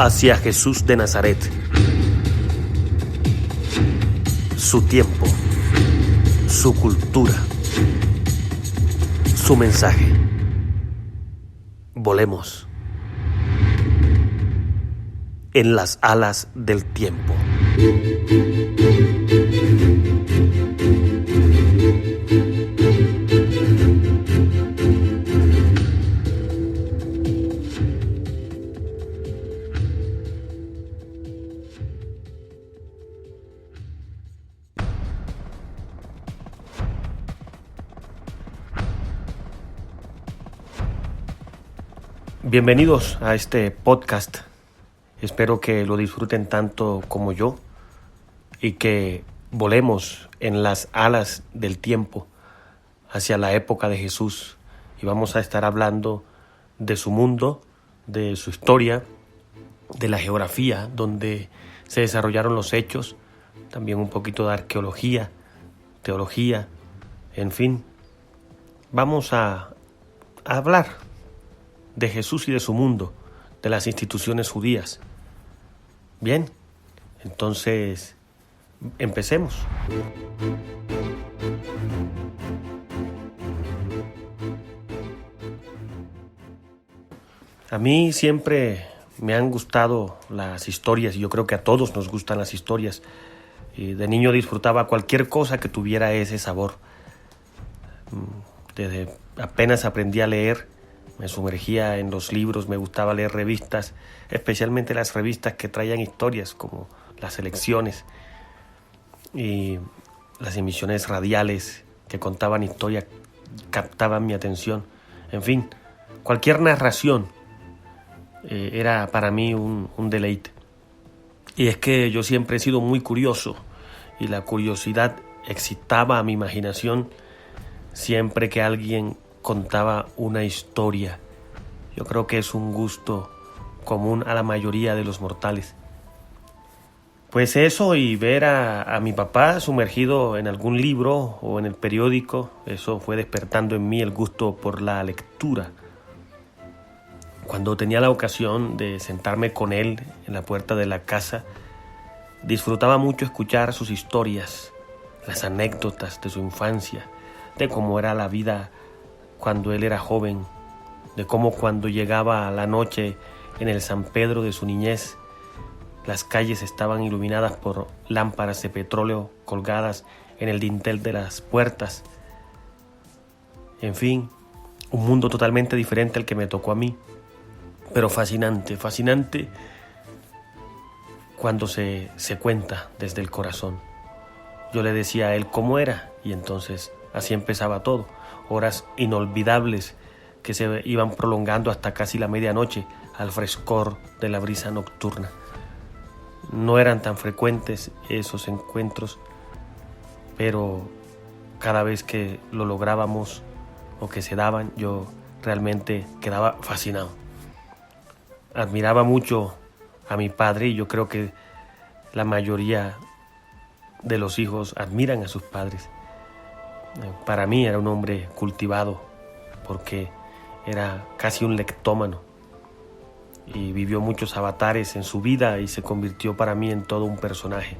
hacia Jesús de Nazaret. Su tiempo, su cultura, su mensaje. Volemos en las alas del tiempo. Bienvenidos a este podcast. Espero que lo disfruten tanto como yo y que volemos en las alas del tiempo hacia la época de Jesús. Y vamos a estar hablando de su mundo, de su historia, de la geografía donde se desarrollaron los hechos, también un poquito de arqueología, teología, en fin. Vamos a hablar de Jesús y de su mundo, de las instituciones judías. Bien, entonces empecemos. A mí siempre me han gustado las historias y yo creo que a todos nos gustan las historias. Y de niño disfrutaba cualquier cosa que tuviera ese sabor. Desde apenas aprendí a leer, me sumergía en los libros, me gustaba leer revistas, especialmente las revistas que traían historias como las elecciones y las emisiones radiales que contaban historias, captaban mi atención. En fin, cualquier narración era para mí un deleite. Y es que yo siempre he sido muy curioso y la curiosidad excitaba a mi imaginación siempre que alguien contaba una historia. Yo creo que es un gusto común a la mayoría de los mortales. Pues eso, y ver a mi papá sumergido en algún libro o en el periódico, eso fue despertando en mí el gusto por la lectura. Cuando tenía la ocasión de sentarme con él en la puerta de la casa, disfrutaba mucho escuchar sus historias, las anécdotas de su infancia, de cómo era la vida cuando él era joven, de cómo cuando llegaba la noche en el San Pedro de su niñez, las calles estaban iluminadas por lámparas de petróleo colgadas en el dintel de las puertas. En fin, un mundo totalmente diferente al que me tocó a mí, pero fascinante cuando se cuenta desde el corazón. Yo le decía a él cómo era y entonces así empezaba todo. Horas inolvidables que se iban prolongando hasta casi la medianoche al frescor de la brisa nocturna. No eran tan frecuentes esos encuentros, pero cada vez que lo lográbamos o que se daban, yo realmente quedaba fascinado. Admiraba mucho a mi padre y yo creo que la mayoría de los hijos admiran a sus padres. Para mí era un hombre cultivado porque era casi un lectómano y vivió muchos avatares en su vida y se convirtió para mí en todo un personaje.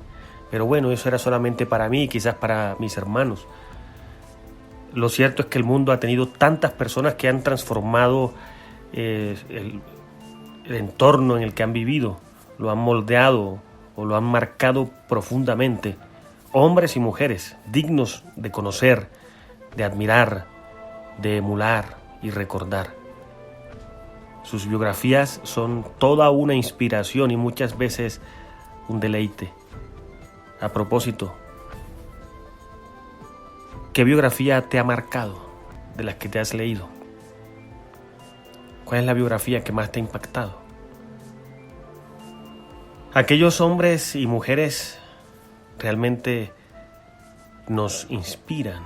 Pero bueno, eso era solamente para mí y quizás para mis hermanos. Lo cierto es que el mundo ha tenido tantas personas que han transformado el entorno en el que han vivido, lo han moldeado o lo han marcado profundamente. Hombres y mujeres dignos de conocer, de admirar, de emular y recordar. Sus biografías son toda una inspiración y muchas veces un deleite. A propósito, ¿qué biografía te ha marcado de las que te has leído? ¿Cuál es la biografía que más te ha impactado? Aquellos hombres y mujeres realmente nos inspiran.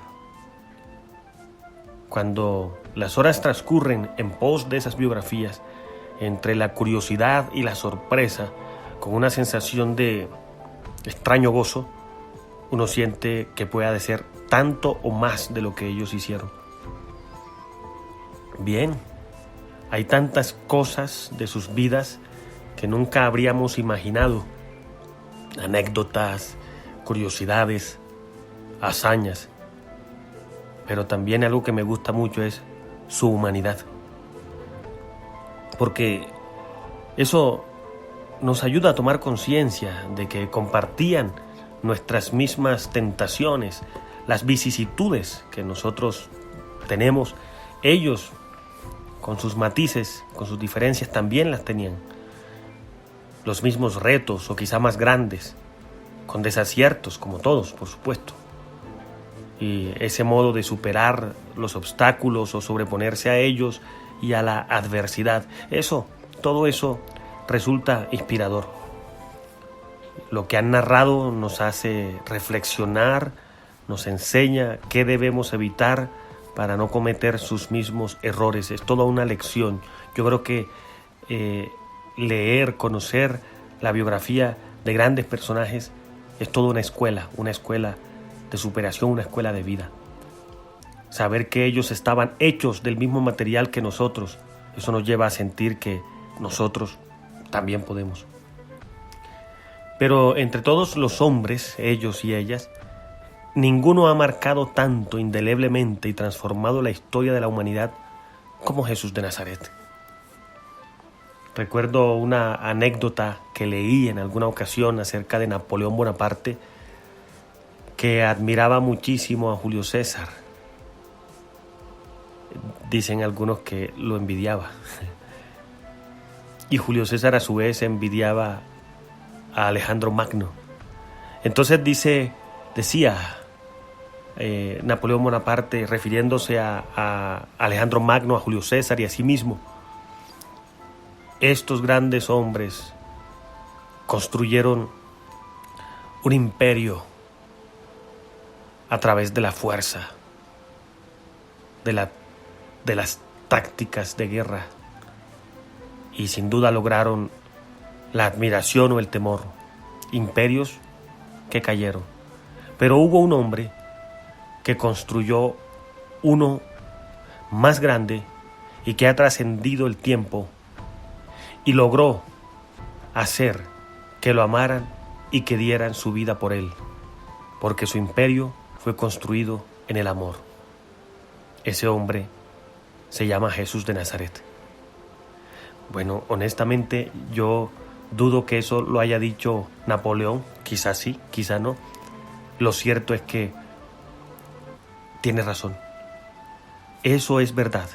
Cuando las horas transcurren en pos de esas biografías, entre la curiosidad y la sorpresa, con una sensación de extraño gozo, uno siente que puede hacer tanto o más de lo que ellos hicieron. Bien, hay tantas cosas de sus vidas que nunca habríamos imaginado, anécdotas, curiosidades, hazañas, pero también algo que me gusta mucho es su humanidad, porque eso nos ayuda a tomar conciencia de que compartían nuestras mismas tentaciones, las vicisitudes que nosotros tenemos. Ellos, con sus matices, con sus diferencias, también las tenían. Los mismos retos, o quizá más grandes, con desaciertos, como todos, por supuesto. Y ese modo de superar los obstáculos o sobreponerse a ellos y a la adversidad, todo eso resulta inspirador. Lo que han narrado nos hace reflexionar, nos enseña qué debemos evitar para no cometer sus mismos errores. Es toda una lección. Yo creo que leer, conocer la biografía de grandes personajes es toda una escuela de superación, una escuela de vida. Saber que ellos estaban hechos del mismo material que nosotros, eso nos lleva a sentir que nosotros también podemos. Pero entre todos los hombres, ellos y ellas, ninguno ha marcado tanto indeleblemente y transformado la historia de la humanidad como Jesús de Nazaret. Recuerdo una anécdota que leí en alguna ocasión acerca de Napoleón Bonaparte, que admiraba muchísimo a Julio César. Dicen algunos que lo envidiaba. Y Julio César a su vez envidiaba a Alejandro Magno. Entonces decía Napoleón Bonaparte, refiriéndose a Alejandro Magno, a Julio César y a sí mismo: estos grandes hombres construyeron un imperio a través de la fuerza, de las tácticas de guerra, y sin duda lograron la admiración o el temor, imperios que cayeron. Pero hubo un hombre que construyó uno más grande y que ha trascendido el tiempo y logró hacer que lo amaran y que dieran su vida por él, porque su imperio fue construido en el amor. Ese hombre se llama Jesús de Nazaret. Bueno, honestamente yo dudo que eso lo haya dicho Napoleón, quizás sí, quizás no. Lo cierto es que tiene razón. Eso es verdad.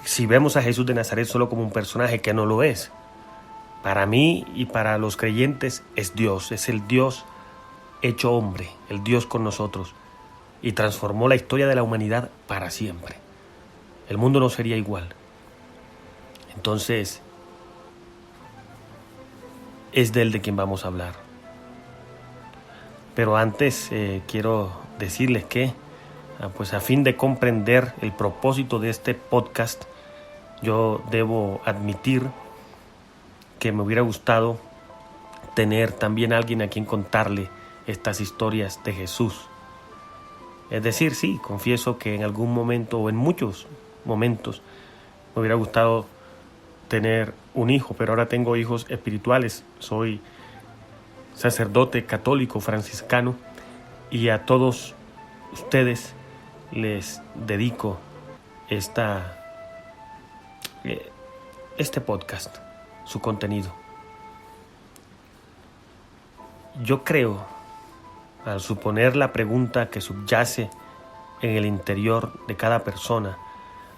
Si vemos a Jesús de Nazaret solo como un personaje, que no lo es, para mí y para los creyentes es Dios, es el Dios hecho hombre, el Dios con nosotros, y transformó la historia de la humanidad para siempre. El mundo no sería igual. Entonces, es de él de quien vamos a hablar. Pero antes quiero decirles que, pues a fin de comprender el propósito de este podcast, yo debo admitir que me hubiera gustado tener también a alguien a quien contarle estas historias de Jesús. Es decir, sí, confieso que en algún momento o en muchos momentos me hubiera gustado tener un hijo, pero ahora tengo hijos espirituales. Soy sacerdote católico franciscano y a todos ustedes les dedico este podcast, su contenido. Yo creo, al suponer la pregunta que subyace en el interior de cada persona,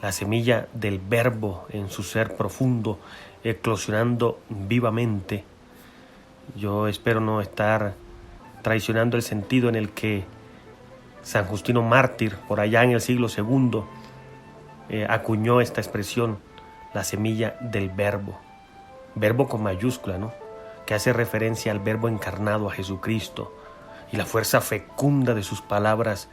la semilla del verbo en su ser profundo, eclosionando vivamente, yo espero no estar traicionando el sentido en el que San Justino Mártir, por allá en el siglo II, acuñó esta expresión, la semilla del verbo con mayúscula, ¿no?, que hace referencia al verbo encarnado, a Jesucristo, y la fuerza fecunda de sus palabras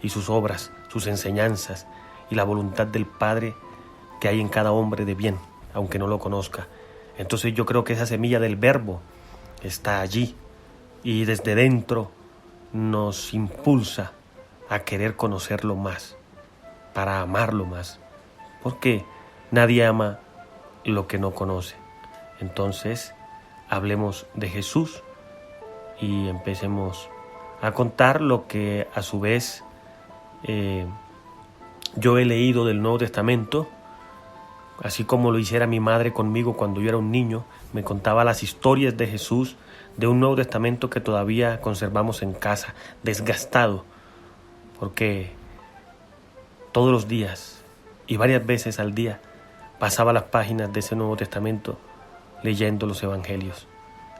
y sus obras, sus enseñanzas, y la voluntad del Padre que hay en cada hombre de bien, aunque no lo conozca. Entonces yo creo que esa semilla del verbo está allí, y desde dentro nos impulsa a querer conocerlo más, para amarlo más, porque nadie ama lo que no conoce. Entonces, hablemos de Jesús y empecemos a contar lo que a su vez yo he leído del Nuevo Testamento, así como lo hiciera mi madre conmigo cuando yo era un niño. Me contaba las historias de Jesús, de un Nuevo Testamento que todavía conservamos en casa, desgastado, porque todos los días y varias veces al día pasaba las páginas de ese Nuevo Testamento leyendo los evangelios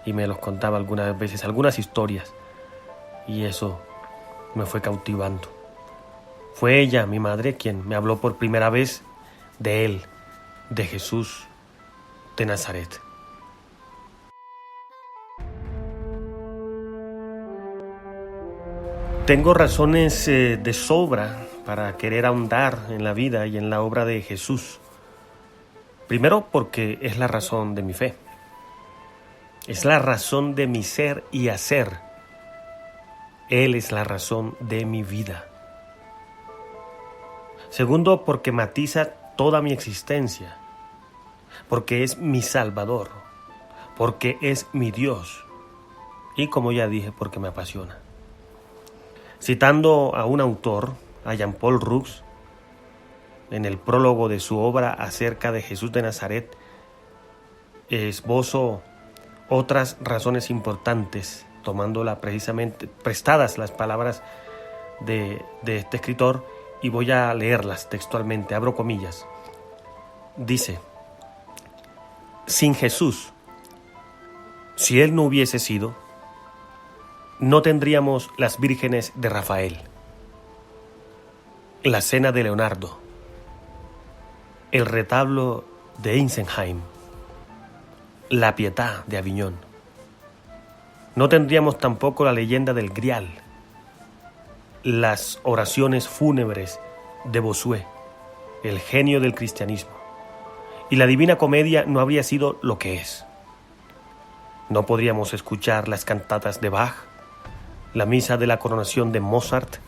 y me los contaba algunas veces, algunas historias, y eso me fue cautivando. Fue ella, mi madre, quien me habló por primera vez de él, de Jesús de Nazaret. Tengo razones de sobra para querer ahondar en la vida y en la obra de Jesús. Primero, porque es la razón de mi fe. Es la razón de mi ser y hacer. Él es la razón de mi vida. Segundo, porque matiza toda mi existencia. Porque es mi Salvador. Porque es mi Dios. Y como ya dije, porque me apasiona. Citando a un autor, a Jean-Paul Roux, en el prólogo de su obra acerca de Jesús de Nazaret, esbozo otras razones importantes, tomándola precisamente, prestadas las palabras de este escritor, y voy a leerlas textualmente, abro comillas. Dice: sin Jesús, si Él no hubiese sido, no tendríamos las vírgenes de Rafael, la cena de Leonardo, el retablo de Insenheim, la Pietà de Aviñón. No tendríamos tampoco la leyenda del Grial, las oraciones fúnebres de Bossuet, el genio del cristianismo, y la Divina Comedia no habría sido lo que es. No podríamos escuchar las cantatas de Bach, la misa de la coronación de Mozart,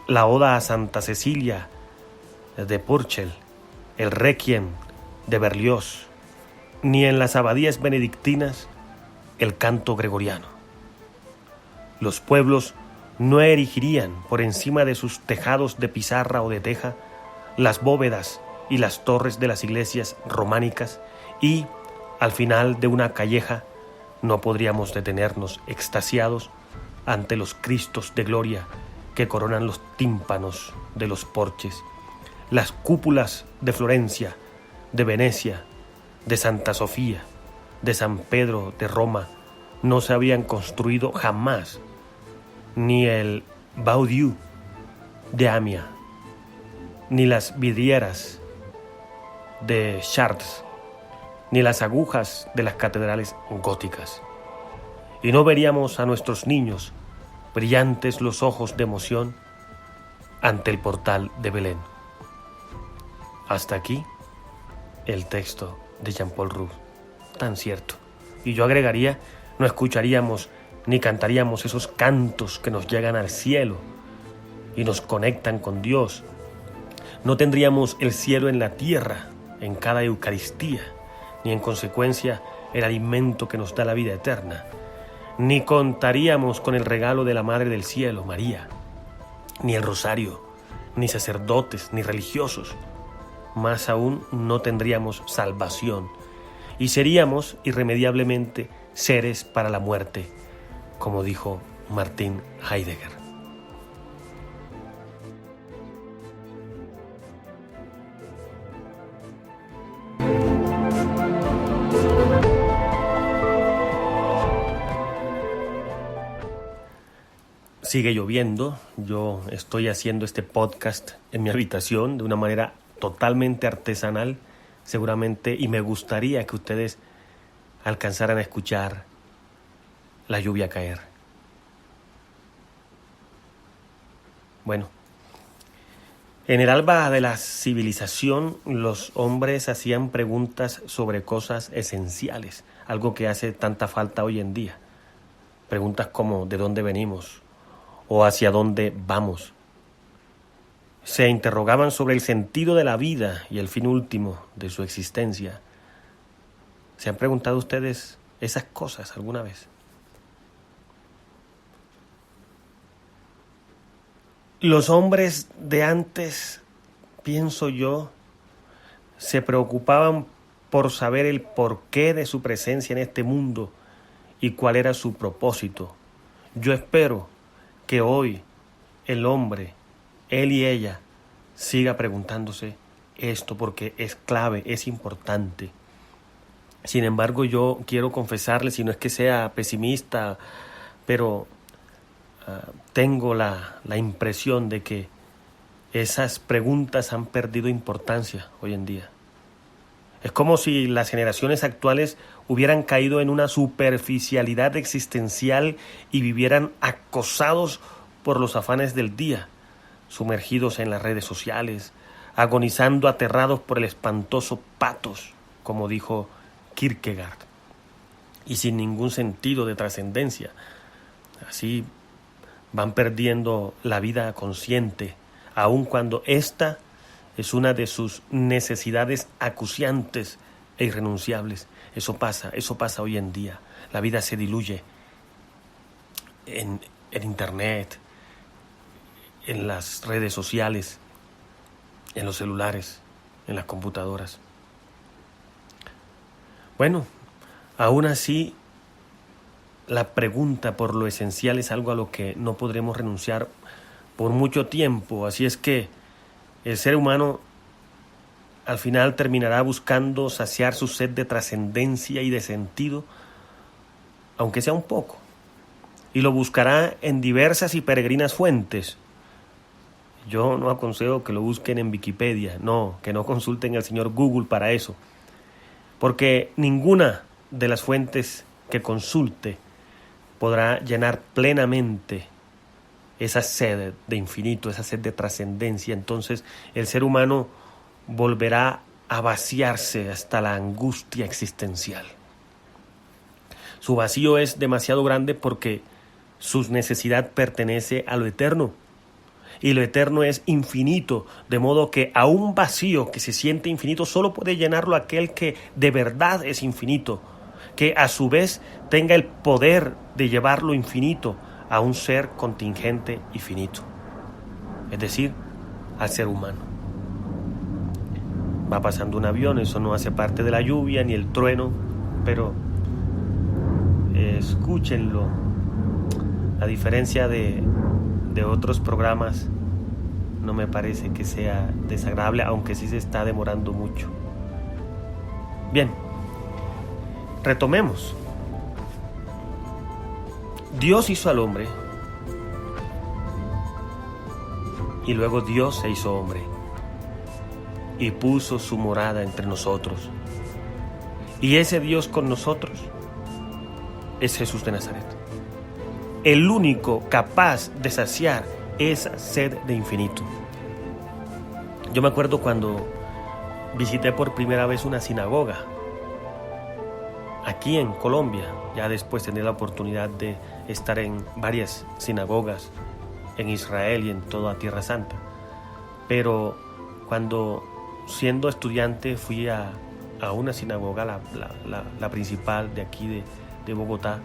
la oda a Santa Cecilia de Purcell, el Requiem de Berlioz, ni en las abadías benedictinas el canto gregoriano. Los pueblos no erigirían por encima de sus tejados de pizarra o de teja las bóvedas y las torres de las iglesias románicas, y al final de una calleja no podríamos detenernos extasiados ante los Cristos de gloria que coronan los tímpanos de los porches. Las cúpulas de Florencia, de Venecia, de Santa Sofía, de San Pedro de Roma no se habían construido jamás, ni el Baudiu de Amiens, ni las vidrieras de Chartres, ni las agujas de las catedrales góticas. Y no veríamos a nuestros niños brillantes los ojos de emoción ante el portal de Belén. Hasta aquí el texto de Jean-Paul Roux, tan cierto. Y yo agregaría, no escucharíamos ni cantaríamos esos cantos que nos llegan al cielo y nos conectan con Dios. No tendríamos el cielo en la tierra, en cada Eucaristía, ni en consecuencia el alimento que nos da la vida eterna. Ni contaríamos con el regalo de la Madre del Cielo, María, ni el rosario, ni sacerdotes, ni religiosos. Más aún, no tendríamos salvación y seríamos irremediablemente seres para la muerte, como dijo Martin Heidegger. Sigue lloviendo, yo estoy haciendo este podcast en mi habitación de una manera totalmente artesanal, seguramente, y me gustaría que ustedes alcanzaran a escuchar la lluvia caer. Bueno, en el alba de la civilización, los hombres hacían preguntas sobre cosas esenciales, algo que hace tanta falta hoy en día. Preguntas como ¿de dónde venimos? ¿O hacia dónde vamos? Se interrogaban sobre el sentido de la vida y el fin último de su existencia. ¿Se han preguntado ustedes esas cosas alguna vez? Los hombres de antes, pienso yo, se preocupaban por saber el porqué de su presencia en este mundo y cuál era su propósito. Yo espero que hoy el hombre, él y ella, siga preguntándose esto porque es clave, es importante. Sin embargo, yo quiero confesarles, y no es que sea pesimista, pero tengo la impresión de que esas preguntas han perdido importancia hoy en día. Es como si las generaciones actuales hubieran caído en una superficialidad existencial y vivieran acosados por los afanes del día, sumergidos en las redes sociales, agonizando aterrados por el espantoso patos, como dijo Kierkegaard, y sin ningún sentido de trascendencia. Así van perdiendo la vida consciente, aun cuando ésta es una de sus necesidades acuciantes e irrenunciables. Eso pasa hoy en día. La vida se diluye en internet, en las redes sociales, en los celulares, en las computadoras. Bueno, aún así, la pregunta por lo esencial es algo a lo que no podremos renunciar por mucho tiempo. Así es que el ser humano al final terminará buscando saciar su sed de trascendencia y de sentido, aunque sea un poco, y lo buscará en diversas y peregrinas fuentes. Yo no aconsejo que lo busquen en Wikipedia, que no consulten al señor Google para eso, porque ninguna de las fuentes que consulte podrá llenar plenamente esa sed de infinito, esa sed de trascendencia. Entonces el ser humano volverá a vaciarse hasta la angustia existencial. Su vacío es demasiado grande porque su necesidad pertenece a lo eterno. Y lo eterno es infinito, de modo que a un vacío que se siente infinito solo puede llenarlo aquel que de verdad es infinito, que a su vez tenga el poder de llevar lo infinito a un ser contingente y finito, es decir, al ser humano. Va pasando un avión, eso no hace parte de la lluvia ni el trueno, pero escúchenlo. A diferencia de otros programas, no me parece que sea desagradable, aunque sí se está demorando mucho. Bien, retomemos. Dios hizo al hombre y luego Dios se hizo hombre y puso su morada entre nosotros. Y ese Dios con nosotros es Jesús de Nazaret, el único capaz de saciar esa sed de infinito. Yo me acuerdo cuando visité por primera vez una sinagoga aquí en Colombia. Ya después tenía la oportunidad de estar en varias sinagogas en Israel y en toda Tierra Santa. Pero cuando siendo estudiante fui a una sinagoga, la principal de aquí de Bogotá,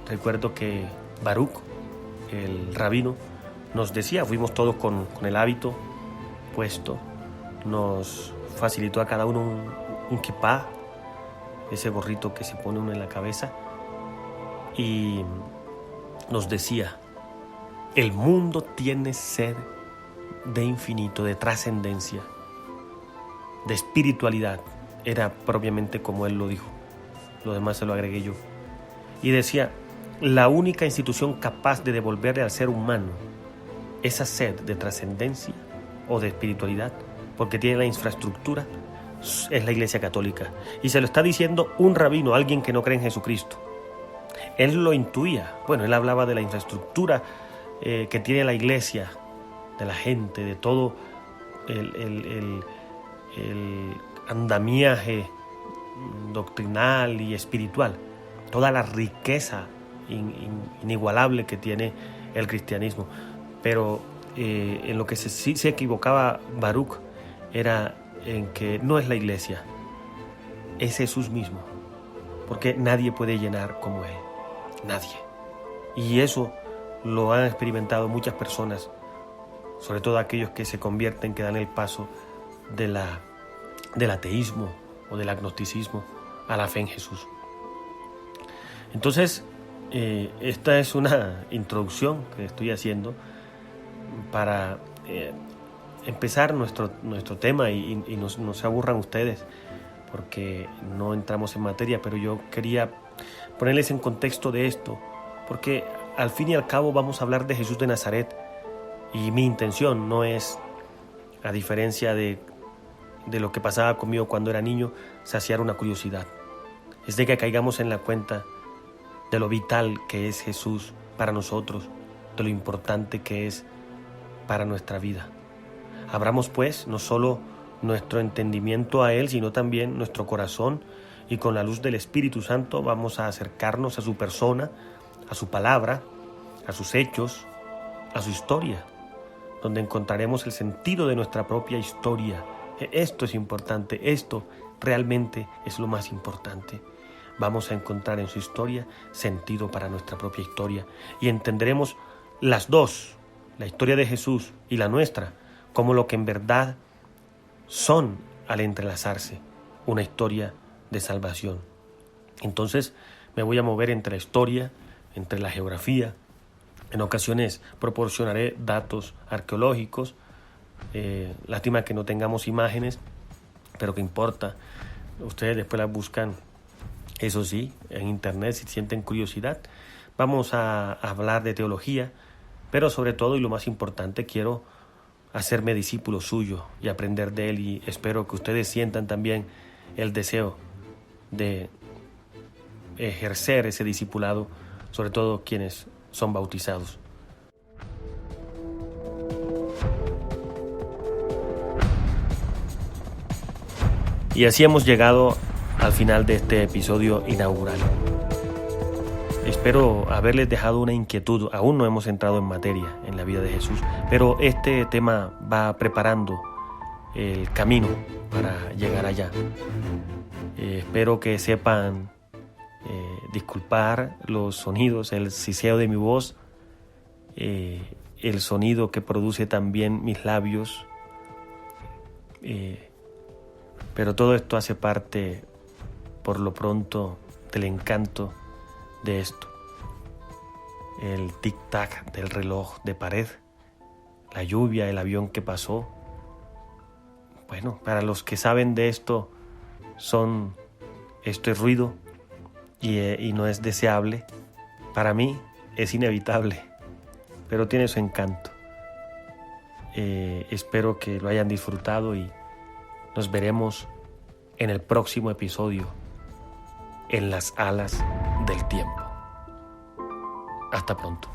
recuerdo que Baruch, el rabino, nos decía, fuimos todos con el hábito puesto, nos facilitó a cada uno un kipá, ese gorrito que se pone uno en la cabeza, y nos decía: el mundo tiene sed de infinito, de trascendencia, de espiritualidad. Era propiamente como él lo dijo, lo demás se lo agregué yo. Y decía: la única institución capaz de devolverle al ser humano esa sed de trascendencia o de espiritualidad, porque tiene la infraestructura, es la Iglesia Católica. Y se lo está diciendo un rabino, alguien que no cree en Jesucristo. Él lo intuía. Bueno, él hablaba de la infraestructura que tiene la Iglesia, de la gente, de todo el andamiaje doctrinal y espiritual, toda la riqueza inigualable que tiene el cristianismo. Pero en lo que sí se equivocaba Baruch era en que no es la Iglesia. es Jesús mismo, porque nadie puede llenar como Él, nadie. Y eso lo han experimentado muchas personas, sobre todo aquellos que se convierten, que dan el paso del ateísmo o del agnosticismo a la fe en Jesús. Entonces, esta es una introducción que estoy haciendo para empezar nuestro tema y no se aburran ustedes porque no entramos en materia, pero yo quería ponerles en contexto de esto, porque al fin y al cabo vamos a hablar de Jesús de Nazaret y mi intención no es, a diferencia de lo que pasaba conmigo cuando era niño, saciar una curiosidad. Es de que caigamos en la cuenta de lo vital que es Jesús para nosotros, de lo importante que es para nuestra vida. Abramos pues no solo nuestro entendimiento a Él, sino también nuestro corazón, y con la luz del Espíritu Santo vamos a acercarnos a su persona, a su palabra, a sus hechos, a su historia, donde encontraremos el sentido de nuestra propia historia. Esto es importante, esto realmente es lo más importante. Vamos a encontrar en su historia sentido para nuestra propia historia y entenderemos las dos, la historia de Jesús y la nuestra, como lo que en verdad son al entrelazarse, una historia de salvación. Entonces me voy a mover entre la historia, entre la geografía. En ocasiones proporcionaré datos arqueológicos. Lástima que no tengamos imágenes, pero qué importa. Ustedes después las buscan, eso sí, en internet si sienten curiosidad. Vamos a hablar de teología, pero sobre todo y lo más importante, quiero hacerme discípulo suyo y aprender de él, y espero que ustedes sientan también el deseo de ejercer ese discipulado, sobre todo quienes son bautizados. Y así hemos llegado al final de este episodio inaugural. Espero haberles dejado una inquietud. Aún no hemos entrado en materia en la vida de Jesús, pero este tema va preparando el camino para llegar allá. Espero que sepan disculpar los sonidos, el siseo de mi voz, el sonido que produce también mis labios, pero todo esto hace parte, por lo pronto, del encanto de esto. El tic-tac del reloj de pared, la lluvia, el avión que pasó. Bueno, para los que saben de esto, esto es ruido y no es deseable. Para mí es inevitable, pero tiene su encanto. Espero que lo hayan disfrutado y nos veremos en el próximo episodio, en las alas del tiempo. Hasta pronto.